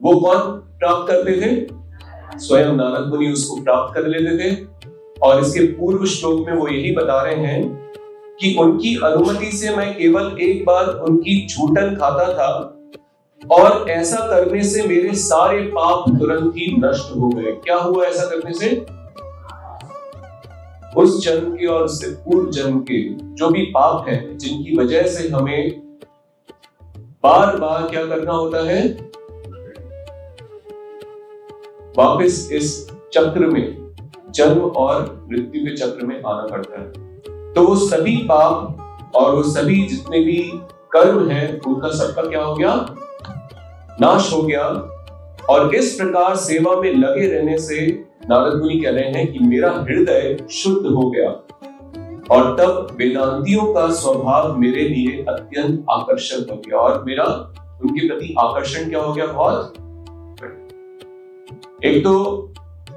वो कौन प्राप्त करते थे? स्वयं नारद मुनि उसको प्राप्त कर लेते थे। और इसके पूर्व श्लोक में वो यही बता रहे हैं कि उनकी अनुमति से मैं केवल एक बार उनकी झूठन खाता था और ऐसा करने से मेरे सारे पाप तुरंत ही नष्ट हो गए। क्या हुआ ऐसा करने से? उस जन्म के और उससे पूर्व जन्म के जो भी पाप है, जिनकी वजह से हमें बार बार क्या करना होता है, वापस इस चक्र में, जन्म और मृत्यु के चक्र में आना पड़ता है। तो वो सभी पाप और वो सभी जितने भी कर्म हैं, उनका सबका क्या हो गया? नाश हो गया। और इस प्रकार सेवा में लगे रहने से नारद मुनि कह रहे हैं कि मेरा हृदय शुद्ध हो गया और तब वेदांतियों का स्वभाव मेरे लिए अत्यंत आकर्षक हो गया और मेरा उनके प्रति आकर्षण क्या हो गया? बहुत। एक तो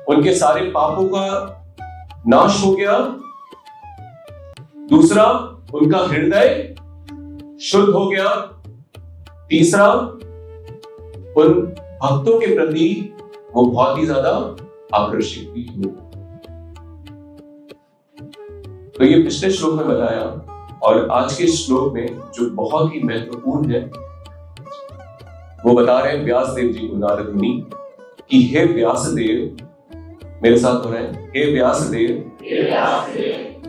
उनके सारे पापों का नाश हो गया, दूसरा उनका हृदय शुद्ध हो गया, तीसरा उन भक्तों के प्रति वो बहुत ही ज्यादा आकर्षित भी हुए। तो ये पिछले श्लोक में बताया और आज के श्लोक में जो बहुत ही महत्वपूर्ण है वो बता रहे हैं व्यासदेव जी को, नारद मुनि, कि हे व्यासदेव, मेरे साथ हो रहे हैं, हे व्यासदेव,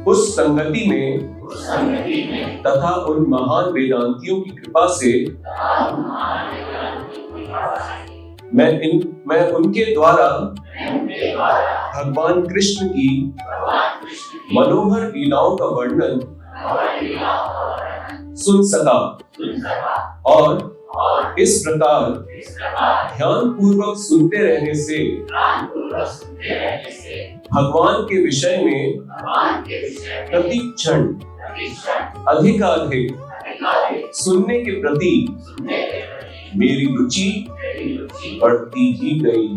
उस संगति में तथा उन महान वेदांतियों की कृपा से मैं उनके द्वारा भगवान कृष्ण की मनोहर लीलाओं का वर्णन सुन सका और इस प्रकार ध्यान पूर्वक सुनते रहने से भगवान के विषय में प्रति क्षण अधिकाधिक सुनने के प्रति मेरी रुचि बढ़ती ही गई।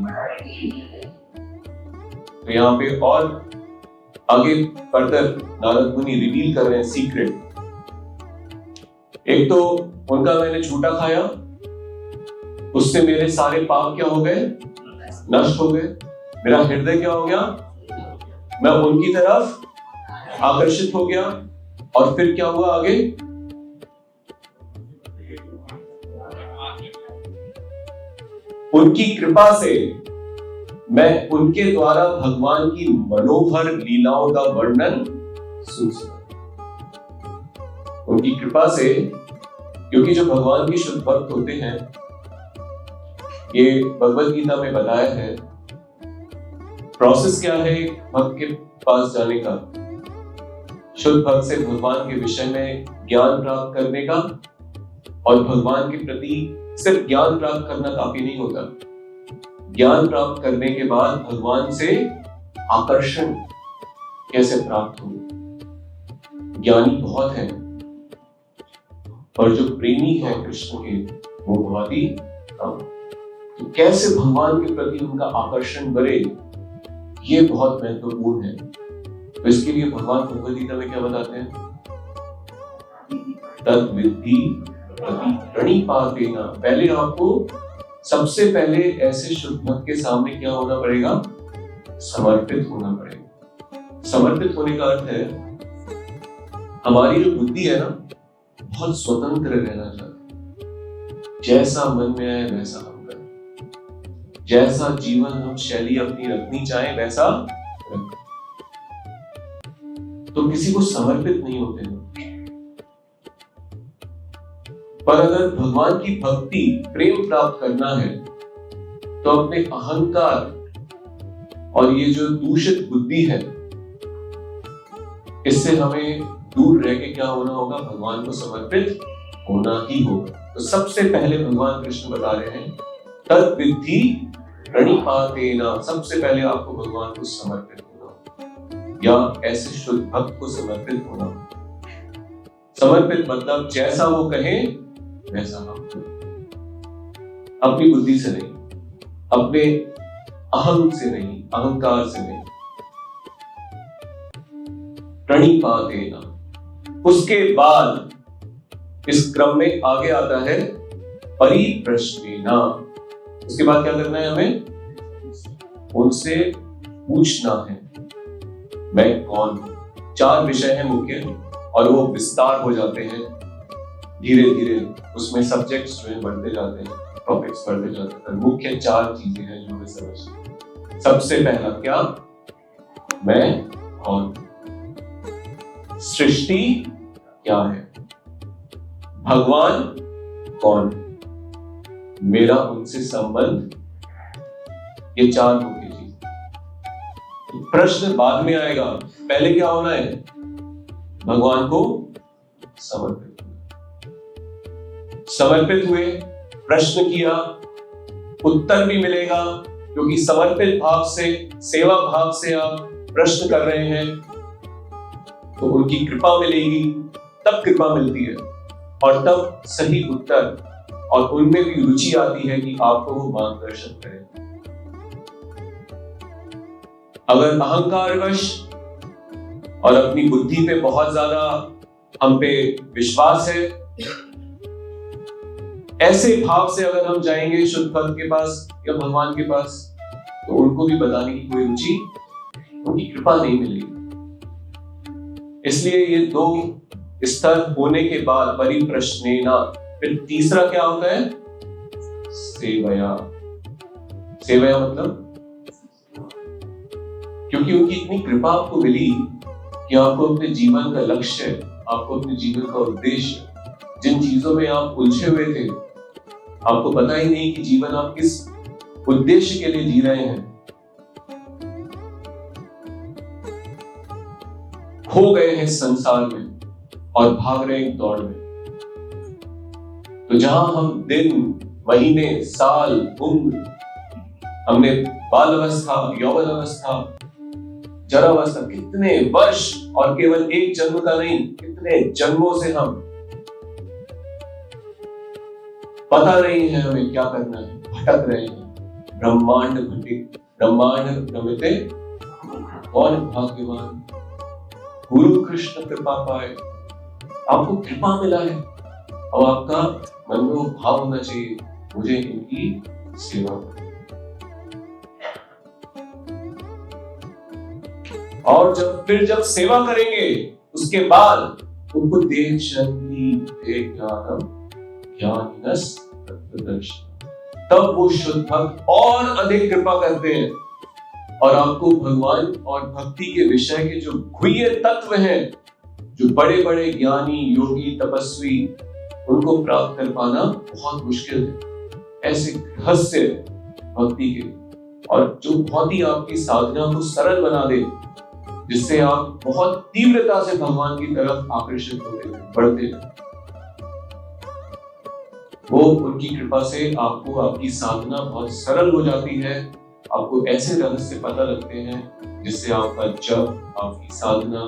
तो यहाँ पे और आगे फर्दर नारद मुनि रिवील कर रहे हैं सीक्रेट। एक तो उनका मैंने झूठा खाया, उससे मेरे सारे पाप क्या हो गए? नष्ट हो गए। मेरा हृदय क्या हो गया? मैं उनकी तरफ आकर्षित हो गया। और फिर क्या हुआ आगे? उनकी कृपा से मैं उनके द्वारा भगवान की मनोहर लीलाओं का वर्णन सुन सका। उनकी कृपा से, क्योंकि जो भगवान के शुद्ध भक्त होते हैं, ये भगवद गीता में बताया है, प्रोसेस क्या है भक्त के पास जाने का, शुद्ध भक्त से भगवान के विषय में ज्ञान प्राप्त करने का। और भगवान के प्रति सिर्फ ज्ञान प्राप्त करना काफी नहीं होता, ज्ञान प्राप्त करने के बाद भगवान से आकर्षण कैसे प्राप्त हो। ज्ञानी बहुत है और जो प्रेमी है कृष्ण के वो बहुत ही कम। तो कैसे भगवान के प्रति उनका आकर्षण बढ़े, ये बहुत महत्वपूर्ण है। तो इसके लिए भगवान भगवद गीता में क्या बताते हैं? तद विद्धि प्रति प्रणिपातेन। पहले आपको सबसे पहले ऐसे शुद्ध भक्त के सामने क्या होना पड़ेगा? समर्पित होना पड़ेगा। समर्पित होने का अर्थ है हमारी जो बुद्धि है ना, बहुत स्वतंत्र रहना चाहती, जैसा मन में आए वैसा हम करें, जैसा जीवन हम शैली अपनी रखनी चाहे वैसा रखें। तो किसी को समर्पित नहीं होते हैं। पर अगर भगवान की भक्ति, प्रेम प्राप्त करना है तो अपने अहंकार और ये जो दूषित बुद्धि है, इससे हमें दूर रह के क्या होना होगा? भगवान को समर्पित होना ही होगा। तो सबसे पहले भगवान कृष्ण बता रहे हैं तद विद्धि प्रणिपातेन। सबसे पहले आपको भगवान को समर्पित होना या ऐसे शुद्ध भक्त को समर्पित होना। समर्पित मतलब जैसा वो कहे वैसा हम अपनी बुद्धि से नहीं, अपने अहम से नहीं, अहंकार से नहीं। प्रणिपातेन। उसके बाद इस क्रम में आगे आता है परिप्रश्नेन। उसके बाद क्या करना है? हमें उनसे पूछना है मैं कौन हूं। 4 विषय हैं मुख्य, और वो विस्तार हो जाते हैं धीरे धीरे, उसमें सब्जेक्ट्स जो है बढ़ते जाते हैं, टॉपिक्स बढ़ते जाते हैं। मुख्य 4 चीजें हैं जो हमें समझना। सबसे पहला क्या? मैं कौन? सृष्टि क्या है? भगवान कौन? मेरा उनसे संबंध। ये 4 मुख्य चीज। प्रश्न बाद में आएगा, पहले क्या होना है? भगवान को समर्पित हुए, प्रश्न किया, उत्तर भी मिलेगा, क्योंकि समर्पित भाव से, सेवा भाव से आप प्रश्न कर रहे हैं, तो उनकी कृपा मिलेगी। तब कृपा मिलती है और तब सही उत्तर, और उनमें भी रुचि आती है कि आपको वो मार्गदर्शन करें। अगर अहंकारवश और अपनी बुद्धि पे बहुत ज्यादा हम पे विश्वास है, ऐसे भाव से अगर हम जाएंगे शुद्ध भक्त के पास या भगवान के पास, तो उनको भी बताने की कोई रुचि, उनकी कृपा नहीं मिलेगी। इसलिए ये 2 स्तर होने के बाद परिप्रश्नेना, फिर तीसरा क्या होता है? सेवया। सेवया मतलब, क्योंकि उनकी इतनी कृपा आपको मिली कि आपको अपने जीवन का लक्ष्य, आपको अपने जीवन का उद्देश्य, जिन चीजों में आप उलझे हुए थे, आपको पता ही नहीं कि जीवन आप किस उद्देश्य के लिए जी रहे हैं, खो गए हैं संसार में और भाग रहे हैं दौड़ में। तो जहां हम दिन, महीने, साल, उम्र, हमने बाल अवस्था, यौवन अवस्था, जरावस्था, कितने वर्ष, और केवल एक जन्म का नहीं, कितने जन्मों से हम पता नहीं है हमें क्या करना है, भटक रहे हैं। ब्रह्मांड भ्रमिते कौन भाग्यवान, गुरु कृष्ण कृपा पाए। आपको कृपा मिला है, और आपका मन में वो भाव होना चाहिए, मुझे इनकी सेवा करनी। और जब सेवा करेंगे, उसके बाद उपदेशन्ति ते ज्ञानम ज्ञानिनस् तत्त्वदर्शिनः, तब वो शुद्ध भक्त और अधिक कृपा करते हैं, और आपको भगवान और भक्ति के विषय के जो गुह्य तत्व हैं, जो बड़े बड़े ज्ञानी, योगी, तपस्वी, उनको प्राप्त कर पाना बहुत मुश्किल है। ऐसे रहस्य भक्ति के, और जो बहुत ही आपकी साधना को सरल बना दे, जिससे आप बहुत तीव्रता से भगवान की तरफ आकर्षित होते हैं, बढ़ते हैं। वो उनकी कृपा से आपको, आपकी साधना बहुत सरल हो जाती है। आपको ऐसे रहस्य पता लगते हैं जिससे आपका जप, आपकी साधना,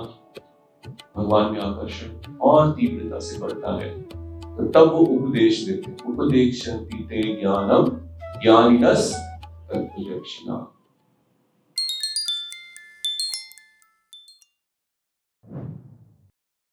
भगवान में आकर्षण और तीव्रता से बढ़ता है। तो तब वो उपदेश देते हैं, उपदेशन्ति ते ज्ञानम ज्ञानिनस् तत्त्वदर्शिनः।